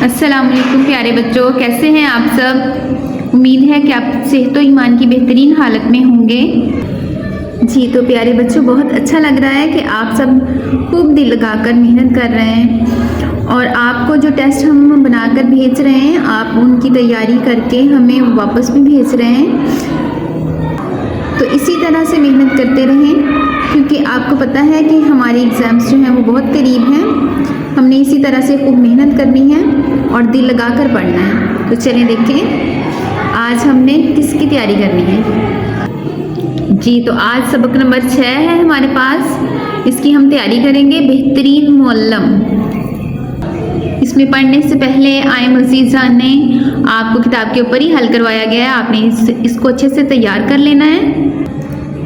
अस्सलाम वालेकुम प्यारे बच्चों, कैसे हैं आप सब। उम्मीद है कि आप सेहत व ईमान की बेहतरीन हालत में होंगे। जी तो प्यारे बच्चों, बहुत अच्छा लग रहा है कि आप सब खूब दिल लगाकर मेहनत कर रहे हैं और आपको जो टेस्ट हम बनाकर भेज रहे हैं आप उनकी तैयारी करके हमें वापस भी भेज रहे हैं। तो इसी तरह से मेहनत करते रहें, क्योंकि आपको पता है कि हमारे एग्ज़ाम्स जो हैं वो बहुत करीब हैं। हमने इसी तरह से खूब मेहनत करनी है और दिल लगाकर पढ़ना है। तो चलें देखें आज हमने किसकी तैयारी करनी है। जी तो आज सबक नंबर 6 है हमारे पास। इसकी हम तैयारी करेंगे बेहतरीन मुअल्लम। इसमें पढ़ने से पहले आए मज़ीद जानने, आपको किताब के ऊपर ही हल करवाया गया है। आपने इसको अच्छे से तैयार कर लेना है।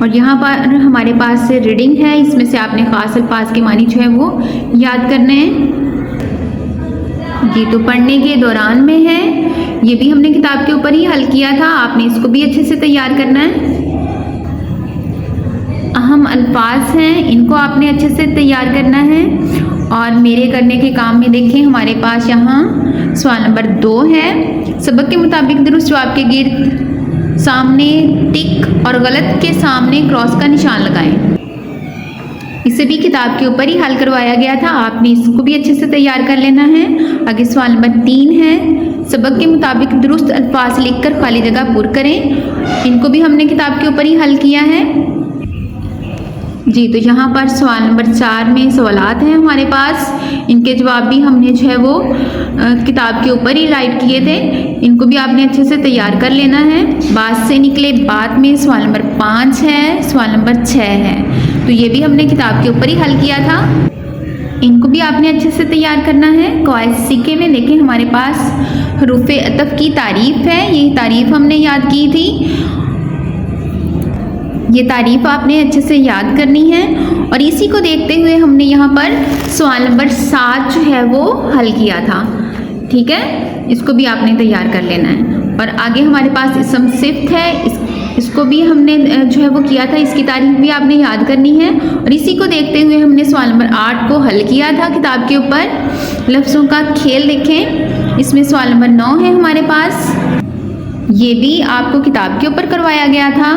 और यहाँ पर हमारे पास से रीडिंग है, इसमें से आपने ख़ास अल्फाज के मानी जो है वो याद करने हैं। जी तो पढ़ने के दौरान में है, ये भी हमने किताब के ऊपर ही हल किया था। आपने इसको भी अच्छे से तैयार करना है। अहम अल्फाज हैं, इनको आपने अच्छे से तैयार करना है। और मेरे करने के काम में देखें हमारे पास यहाँ सवाल नंबर 2 है। सबक के मुताबिक दुरुस्त जवाब के गिर्द सामने टिक और गलत के सामने क्रॉस का निशान लगाएं। इसे भी किताब के ऊपर ही हल करवाया गया था। आपने इसको भी अच्छे से तैयार कर लेना है। आगे सवाल नंबर 3 है। सबक के मुताबिक दुरुस्त अल्फाज लिखकर खाली जगह पूरी करें। इनको भी हमने किताब के ऊपर ही हल किया है। जी तो यहाँ पर सवाल नंबर 4 में सवालात हैं हमारे पास। इनके जवाब भी हमने जो है वो किताब के ऊपर ही राइट किए थे। इनको भी आपने अच्छे से तैयार कर लेना है। बात से निकले बात में सवाल नंबर 5 है, सवाल नंबर 6 है। तो ये भी हमने किताब के ऊपर ही हल किया था। इनको भी आपने अच्छे से तैयार करना है। कवायद सीखे में देखें हमारे पास हरूफ अतफ की तारीफ़ है। यही तारीफ़ हमने याद की थी। ये तारीफ़ आपने अच्छे से याद करनी है। और इसी को देखते हुए हमने यहाँ पर सवाल नंबर 7 जो है वो हल किया था। ठीक है, इसको भी आपने तैयार कर लेना है। और आगे हमारे पास इसम सिफ्त है, इसको भी हमने जो है वो किया था। इसकी तारीफ़ भी आपने याद करनी है। और इसी को देखते हुए हमने सवाल नंबर 8 को हल किया था किताब के ऊपर। लफ्ज़ों का खेल देखें, इसमें सवाल नंबर 9 है हमारे पास। ये भी आपको किताब के ऊपर करवाया गया था।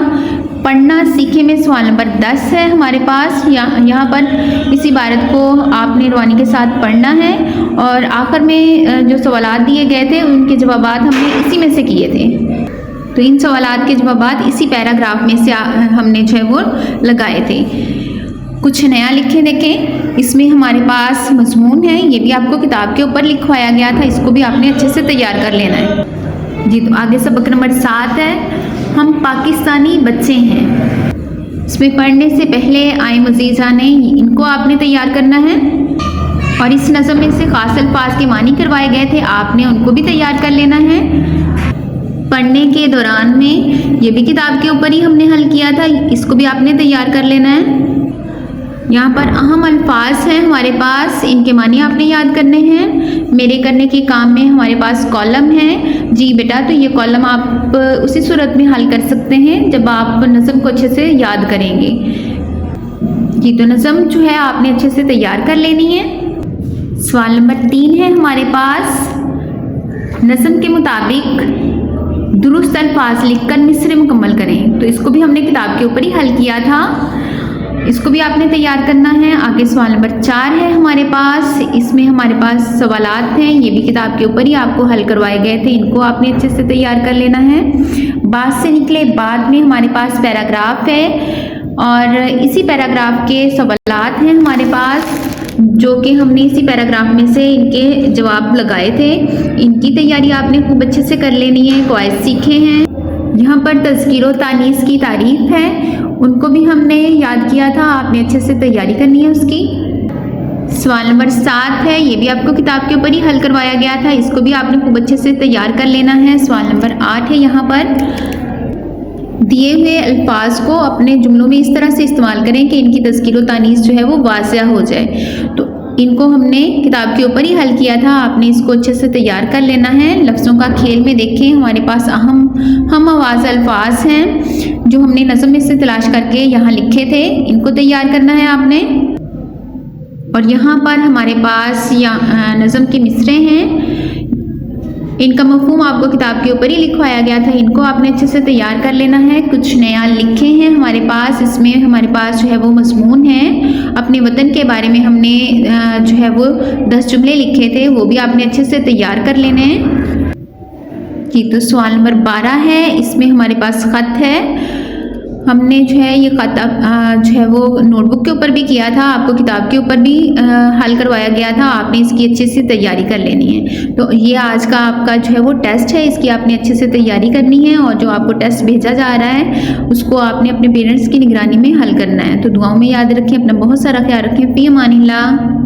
पढ़ना सीखे में सवाल नंबर 10 है हमारे पास। यहाँ पर इस इबारत को आपने रवानी के साथ पढ़ना है। और आखिर में जो सवालात दिए गए थे उनके जवाबात हमने इसी में से किए थे। तो इन सवालात के जवाबात इसी पैराग्राफ में से हमने जो है वो लगाए थे। कुछ नया लिखे देखें, इसमें हमारे पास मजमून है। ये भी आपको किताब के ऊपर लिखवाया गया था। इसको भी आपने अच्छे से तैयार कर लेना है। जी तो आगे सबक नंबर 7 है। हम पाकिस्तानी बच्चे हैं। इसमें पढ़ने से पहले आए मज़ीद जाने, इनको आपने तैयार करना है। और इस नज़म में से ख़ास अल्फाज के मानी करवाए गए थे, आपने उनको भी तैयार कर लेना है। पढ़ने के दौरान में ये भी किताब के ऊपर ही हमने हल किया था। इसको भी आपने तैयार कर लेना है। यहाँ पर अहम अल्फाज हैं हमारे पास, इनके मानी आपने याद करने हैं। मेरे करने के काम में हमारे पास कॉलम है। जी बेटा, तो ये कॉलम आप उसी सूरत में हल कर सकते हैं जब आप नज़म को अच्छे से याद करेंगे। जी तो नज़म जो है आपने अच्छे से तैयार कर लेनी है। सवाल नंबर 3 है हमारे पास। नज़म के मुताबिक दुरुस्त अल्फाज लिखकर मिसरे मुकम्मल करें। तो इसको भी हमने किताब के ऊपर ही हल किया था। इसको भी आपने तैयार करना है। आगे सवाल नंबर 4 है हमारे पास। इसमें हमारे पास सवालात हैं। ये भी किताब के ऊपर ही आपको हल करवाए गए थे। इनको आपने अच्छे से तैयार कर लेना है। बात से निकले बाद में हमारे पास पैराग्राफ है। और इसी पैराग्राफ के सवालात हैं हमारे पास, जो कि हमने इसी पैराग्राफ में से इनके जवाब लगाए थे। इनकी तैयारी आपने खूब अच्छे से कर लेनी है। कवायद सीखे हैं। यहाँ पर तज़कीर व तानीस की तारीफ़ है, उनको भी हमने याद किया था। आपने अच्छे से तैयारी करनी है उसकी। सवाल नंबर 7 है। ये भी आपको किताब के ऊपर ही हल करवाया गया था। इसको भी आपने खूब अच्छे से तैयार कर लेना है। सवाल नंबर 8 है। यहाँ पर दिए हुए अल्फाज को अपने जुमलों में इस तरह से इस्तेमाल करें कि इनकी तज़कीर व तानीस जो है वो वाज़िह हो जाए। तो इनको हमने किताब के ऊपर ही हल किया था। आपने इसको अच्छे से तैयार कर लेना है। लफ्ज़ों का खेल में देखें हमारे पास हम आवाज़ अल्फाज हैं जो हमने नज़म में से तलाश करके यहाँ लिखे थे। इनको तैयार करना है आपने। और यहाँ पर हमारे पास नज़म के मिसरे हैं। इनका मफ़हूम आपको किताब के ऊपर ही लिखवाया गया था, इनको आपने अच्छे से तैयार कर लेना है। कुछ नया लिखे हैं हमारे पास, इसमें हमारे पास जो है वो मज़मून है। अपने वतन के बारे में हमने जो है वो 10 जुमले लिखे थे, वो भी आपने अच्छे से तैयार कर लेने हैं। जी, तो सवाल नंबर 12 है, इसमें हमारे पास ख़त है। हमने जो है ये ख़त जो है वो नोटबुक के ऊपर भी किया था, आपको किताब के ऊपर भी हल करवाया गया था, आपने इसकी अच्छे से तैयारी कर लेनी है। तो ये आज का आपका जो है वो टेस्ट है, इसकी आपने अच्छे से तैयारी करनी है और जो आपको टेस्ट भेजा जा रहा है उसको आपने अपने पेरेंट्स की निगरानी में हल करना है। तो दुआओं में याद रखें, अपना बहुत सारा ख्याल रखें। फ़ी अमानिल्लाह।